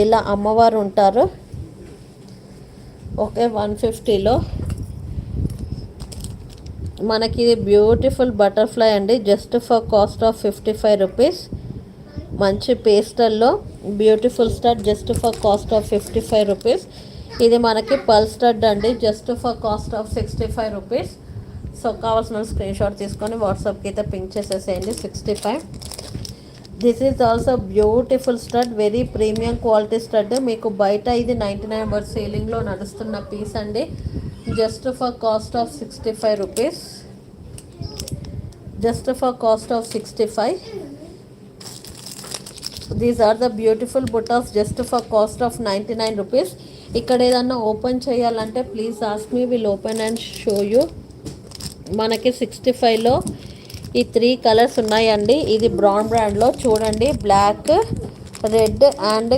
ఇలా అమ్మవారు ఉంటారు. ఓకే, 150లో మనకి ఇది బ్యూటిఫుల్ బటర్ఫ్లై అండి. Just for cost of 55 rupees. మంచి పేస్టల్లో beautiful stud just for cost of 55 rupees. ఇది మనకి పల్ స్టడ్ అండి, just for cost of 65 rupees. So కావాల్సిన స్క్రీన్ షాట్ తీసుకొని వాట్సాప్కి అయితే పింక్ చేసేసేయండి. 65. This is also beautiful stud, very premium quality stud. మీకు బయట ఇది 99 బట్ సేలింగ్లో నడుస్తున్న పీస్ అండి. Just for cost of 65 rupees. Just for cost of 65. These are the beautiful butas just for cost of 99 rupees. ఇక్కడ ఏదన్నా ఓపెన్ చేయాలంటే please ask me, will open and show you. మనకి 65లో ఈ 3 కలర్స్ ఉన్నాయండి. ఇది బ్రౌన్ బ్రాండ్లో చూడండి, బ్లాక్, రెడ్ అండ్